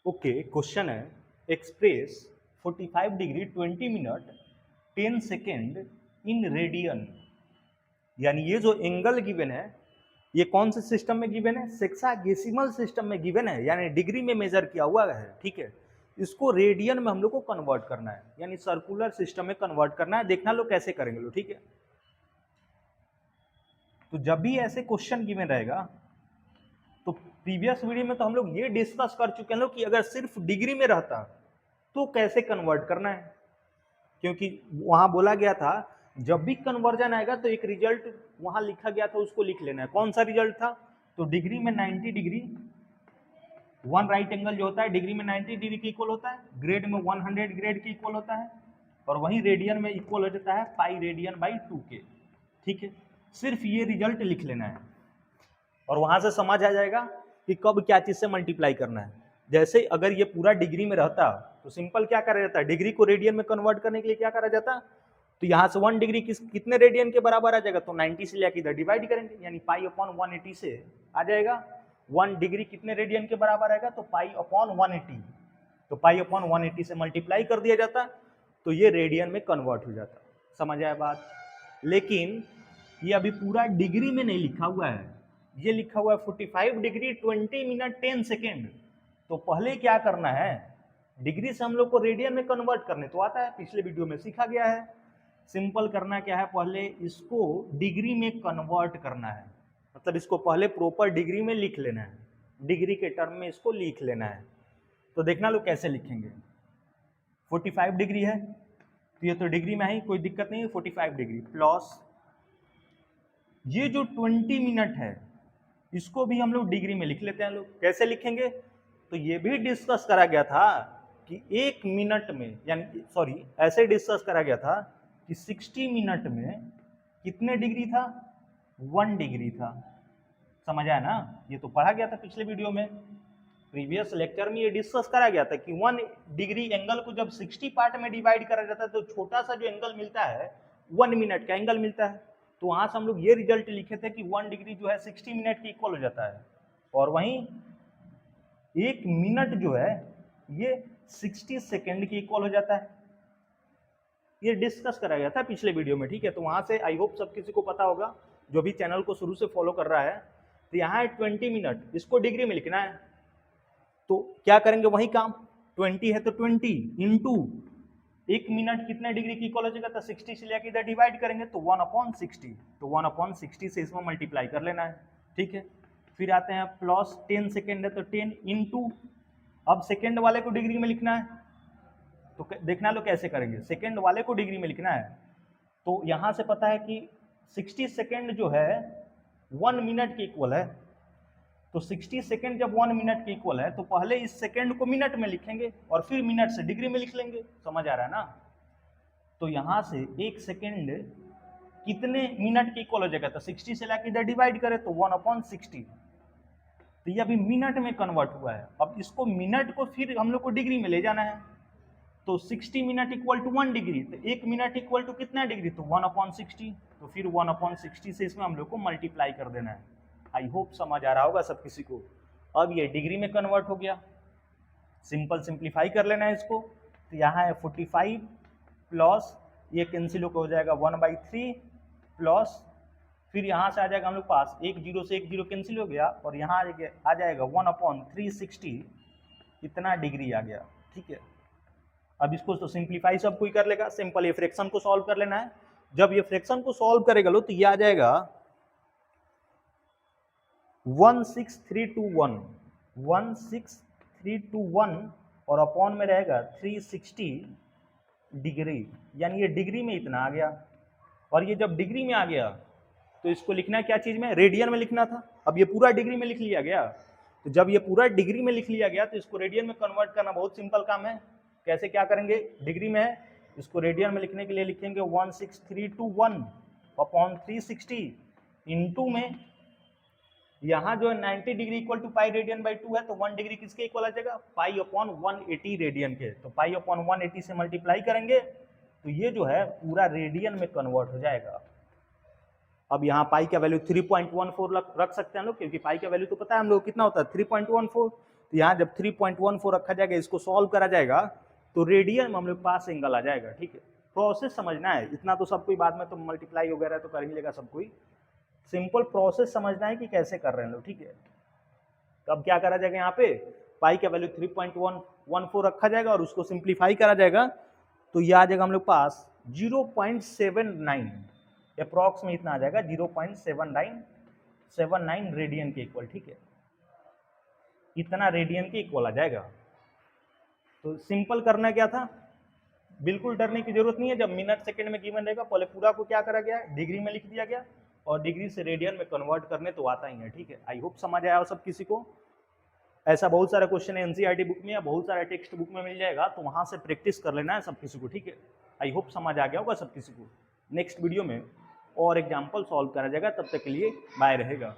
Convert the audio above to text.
Okay, question है express 45 degree 20 minute 10 second in radian. यानी ये जो एंगल गिवन है ये कौन से सिस्टम में गिवन है? सेक्सागेसिमल सिस्टम में गिवन है, यानी डिग्री में मेजर किया हुआ है। ठीक है, इसको रेडियन में हम लोग को कन्वर्ट करना है, यानी सर्कुलर सिस्टम में कन्वर्ट करना है। देखना लो कैसे करेंगे लो। ठीक है, तो जब भी ऐसे क्वेश्चन गिवन रहेगा तो प्रीवियस वीडियो में तो हम लोग ये डिस्कस कर चुके हैं लोग कि अगर सिर्फ डिग्री में रहता तो कैसे कन्वर्ट करना है, क्योंकि वहां बोला गया था जब भी कन्वर्जन आएगा तो एक रिजल्ट वहां लिखा गया था, उसको लिख लेना है। कौन सा रिजल्ट था? तो डिग्री में 90 डिग्री, वन राइट एंगल जो होता है डिग्री में 90 डिग्री के इक्वल होता है, ग्रेड में 100 ग्रेड के इक्वल होता है, और वहीं रेडियन में इक्वल हो जाता है पाई रेडियन बाई 2 के। ठीक है, सिर्फ ये रिजल्ट लिख लेना है और वहां से समझ आ जाएगा कि कब क्या चीज से मल्टीप्लाई करना है। जैसे अगर ये पूरा डिग्री में रहता तो सिंपल क्या करा जाता है, डिग्री को रेडियन में कन्वर्ट करने के लिए क्या करा जाता, तो यहाँ से 1 डिग्री कितने रेडियन के बराबर आ जाएगा, तो 90 से लेकर इधर डिवाइड करेंगे, यानी पाई अपॉन 180 से आ जाएगा 1 डिग्री कितने रेडियन के बराबर आएगा, तो पाई अपॉन 180। तो पाई अपॉन 180 से मल्टीप्लाई कर दिया जाता तो ये रेडियन में कन्वर्ट हो जाता। समझ आया बात? लेकिन ये अभी पूरा डिग्री में नहीं लिखा हुआ है, ये लिखा हुआ है 45 डिग्री 20 मिनट 10 सेकेंड। तो पहले क्या करना है, डिग्री से हम लोग को रेडियन में कन्वर्ट करने तो आता है, पिछले वीडियो में सीखा गया है। सिंपल करना क्या है, पहले इसको डिग्री में कन्वर्ट करना है, मतलब इसको पहले प्रॉपर डिग्री में लिख लेना है, डिग्री के टर्म में इसको लिख लेना है। तो देखना लो कैसे लिखेंगे। 45 डिग्री है तो ये तो डिग्री में है, कोई दिक्कत नहीं है। 45 डिग्री प्लस ये जो 20 मिनट है इसको भी हम लोग डिग्री में लिख लेते हैं। लोग कैसे लिखेंगे, तो ये भी डिस्कस करा गया था कि 1 मिनट में, यानी सॉरी ऐसे डिस्कस करा गया था कि 60 मिनट में कितने डिग्री था, 1 डिग्री था। समझ आया ना? ये तो पढ़ा गया था पिछले वीडियो में, प्रीवियस लेक्चर में ये डिस्कस करा गया था कि 1 डिग्री एंगल को जब 60 पार्ट में डिवाइड करा जाता है तो छोटा सा जो एंगल मिलता है 1 मिनट का एंगल मिलता है। तो वहां से हम लोग ये रिजल्ट लिखे थे कि 1 डिग्री जो है 60 मिनट के इक्वल हो जाता है, और वहीं 1 मिनट जो है ये 60 सेकेंड के इक्वल हो जाता है। ये डिस्कस करा गया था पिछले वीडियो में। ठीक है, तो वहां से आई होप सब किसी को पता होगा जो भी चैनल को शुरू से फॉलो कर रहा है। तो यहाँ है 20 मिनट, इसको डिग्री में लिखना है, तो क्या करेंगे वही काम, 20 है तो 20 इंटू 1 मिनट कितने डिग्री की इक्वल हो जाएगा, तो 60 से लेकर इधर डिवाइड करेंगे तो 1/60, तो 1/60 से इसमें मल्टीप्लाई कर लेना है। ठीक है, फिर आते हैं प्लस 10 सेकेंड है तो 10 इंटू, अब सेकेंड वाले को डिग्री में लिखना है, तो देखना लो कैसे करेंगे। सेकेंड वाले को डिग्री में लिखना है तो यहां से पता है कि 60 सेकेंड जो है 1 मिनट के इक्वल है, तो 60 सेकेंड जब 1 मिनट के इक्वल है तो पहले इस सेकेंड को मिनट में लिखेंगे और फिर मिनट से डिग्री में लिख लेंगे। समझ आ रहा है ना? तो यहां से 1 सेकेंड कितने मिनट के इक्वल हो जाएगा, तो 60 से लाके इधर डिवाइड करें तो 1/60, तो ये अभी मिनट में कन्वर्ट हुआ है। अब इसको मिनट को फिर हम लोग को डिग्री में ले जाना है, तो 60 मिनट इक्वल टू 1 डिग्री, तो 1 मिनट इक्वल टू कितना डिग्री, तो 1/60, तो फिर 1/60 से इसमें हम लोग को मल्टीप्लाई कर देना है। आई होप समझ आ रहा होगा सब किसी को। अब ये डिग्री में कन्वर्ट हो गया, सिंपल सिंप्लीफाई कर लेना है इसको, तो यहाँ है 45 प्लस ये कैंसिल हो जाएगा 1/3 प्लस, फिर यहाँ से आ जाएगा हम लोग पास 1 0 से 1 0 कैंसिल हो गया, और यहाँ आ जाएगा 1/360, इतना डिग्री आ गया। ठीक है, अब इसको तो सिंप्लीफाई सब कोई कर लेगा, सिंपल ये फ्रैक्शन को सॉल्व कर लेना है। जब ये फ्रैक्शन को सॉल्व करेगा लो तो ये आ जाएगा 16321, 16321 और अपॉन में रहेगा 360 डिग्री, यानी ये डिग्री में इतना आ गया। और ये जब डिग्री में आ गया तो इसको लिखना है क्या चीज में, रेडियन में लिखना था। अब ये पूरा डिग्री में लिख लिया गया, तो जब ये पूरा डिग्री में लिख लिया गया तो इसको रेडियन में कन्वर्ट करना बहुत सिंपल काम है। कैसे क्या करेंगे, डिग्री में है इसको रेडियन में लिखने के लिए लिखेंगे 16321 अपॉन 360 इंटू में यहाँ जो है 90 degree equal to pi radian by 2 है, तो 1 डिग्री किसके इक्वल आ जाएगा, पाई अपॉन 180 रेडियन के, तो पाई अपॉन 180 से मल्टीप्लाई करेंगे तो ये जो है पूरा रेडियन में कन्वर्ट हो जाएगा। अब यहाँ पाई का वैल्यू 3.14 रख सकते हैं लोग, क्योंकि पाई का वैल्यू तो पता है हम लोग कितना होता है 3.14, तो तो यहाँ जब 3.14 रखा जाएगा, इसको सॉल्व करा जाएगा तो रेडियन में हम लोग पास एंगल आ जाएगा। ठीक है, प्रोसेस समझना है, इतना तो सब कोई बाद में तो मल्टीप्लाई वगैरह तो कर ही लेगा सब कोई, सिंपल प्रोसेस समझना है कि कैसे कर रहे हैं लोग। ठीक है, तो अब क्या करा जाएगा, यहाँ पे पाई का वैल्यू 3.114 रखा जाएगा और उसको सिंप्लीफाई करा जाएगा तो ये आ जाएगा हम लोग पास 0.79, अप्रॉक्स में इतना आ जाएगा 0.79 रेडियन के इक्वल। ठीक है, इतना रेडियन के इक्वल आ जाएगा। तो सिंपल करना क्या था, बिल्कुल डरने की जरूरत नहीं है। जब मिनट सेकंड में गिवन रहेगा, पहले पूरा को क्या करा गया है, डिग्री में लिख दिया गया और डिग्री से रेडियन में कन्वर्ट करने तो आता ही है। ठीक है, आई होप समझ आया हो सब किसी को। ऐसा बहुत सारा क्वेश्चन है एनसीईआरटी बुक में या बहुत सारा टेक्स्ट बुक में मिल जाएगा, तो वहां से प्रैक्टिस कर लेना है सब किसी को। ठीक है, आई होप समझ आ गया होगा सब किसी को। नेक्स्ट वीडियो में और एग्जाम्पल सॉल्व करा जाएगा, तब तक के लिए बाय रहेगा।